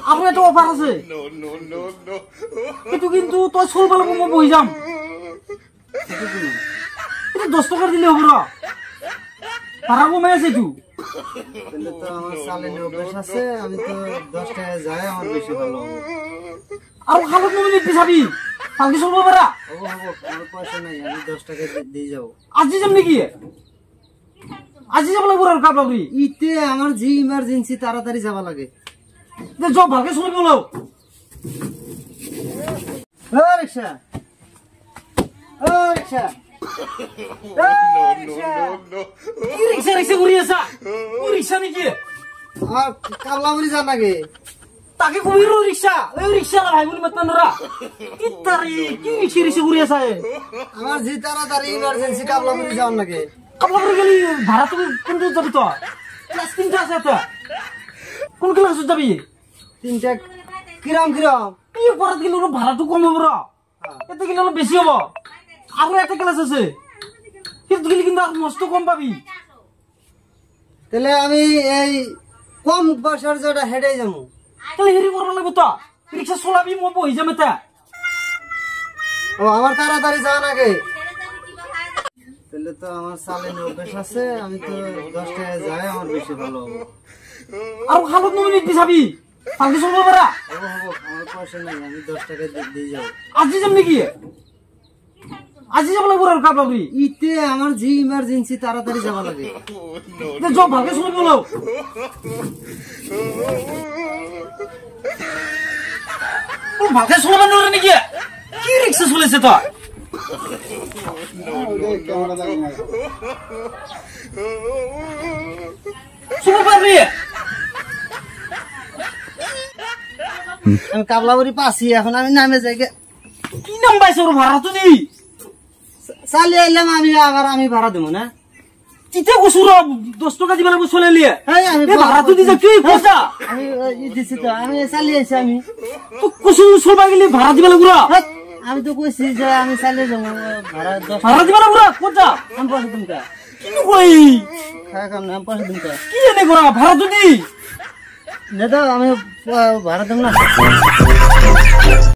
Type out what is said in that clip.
আৰু এটা অফাৰ আছে এইটো কিন্তু তই চল পালে মই বহি যাম এটা 10 টাকা দিলে হ'ব ৰ ভাড়া কমাই আছে এইটো তাহলে তো আমার চালানি অভ্যাস আছে আমি তো 10 টাকা যাই আমার বেশি ভালো হবে আৰু খালত নমিনি পিছাবি ভালকে চলব পাৰা হবো আমার পয়সা নাই আমি 10 টাকা দিয়ে যাব আজি যাম নেকি আজি যাব লাগব আৰু কাপড়ি ইতে আমার জি ইমার্জেন্সি তাড়াতাড়ি যাবা লাগে দে জব ভালকে চলিব লও ও রিকশা কি রিক্সা ঘুরি আছা ও রিক্সা নেকি আর কাবলাবুরি যা লাগে তাকে কবি রিক্সা ওই রিক্সা ভাই বলি মত নরা কি তারি কি রিক্সা ঘুরি আছা আমার জি তাড়াতাড়ি ইমার্জেন্সি কাবলাবুরি যাওয়ার লাগে কাবলাবুরি গেলি ভাড়া তুমি কোনটো যাবি তো ক্লাস 3টা আছে তো কোন ক্লাসে যাবি 3টা কিরাম এই পরাত গেলে ভাড়াটো কম হবে র এতে গেলে বেশি হবে আৰু একটা ক্লাস আছে কিন্তু গেলে কিন্তু মস্ত কম পাবি তাহলে আমি এই কম বয়সের যেটা হেডে যাবো তাহলে হেরি করব লাগবে তো রিক্সা চলাবি মই বহি যাম এটা ও আমার তাড়াতাড়ি যাওয়া লাগে তাহলে তো আমার চালানি অভ্যাস আছে আমি তো 10 টাকা যাই আমার বেশি ভালো হবে আৰু খালত নমিনি পিছাবি ভালকে চলব পাৰা হবো আমার পয়সা নাই আমি 10 টাকা দিয়ে যাব আজি যাম নেকি আজি যাব লাগব আৰু কাপড়ি ইতে আমার জি ইমার্জেন্সি তাড়াতাড়ি যাবা লাগে দে জব ভালকে চলিব লও ও ভালকে চলাব নৰে নেকি কি রিক্সা চলাইছে তো চলাব পারবি আমি কাবলাবুরি পাচ্ছি এখন আমি নামে যাই কি নাম পাইছ ওর ভাড়া তো নেই চালিয়ে আইলাম আমি ভাড়া দেবো না চিতে কসুর 10 টাকা দিবা লাগব চলে লিয়ে এই আমি ভাড়া তো দিছ কি কইছা আমি দিছি তো আমি চালিয়ে আইছি আমি তো কসু চলবা গেলি ভাড়া দিবা লাগব আমি তো কইছি যে আমি চালিয়ে যাবো ভাড়া 10 ভাড়া দিবা লাগব কইছা আমি পয়সা দিম কা কি কই হ্যাঁ কাম না পয়সা দিম কা কি এনে করা ভাড়া তো দি না দাও আমি ভাড়া দেব না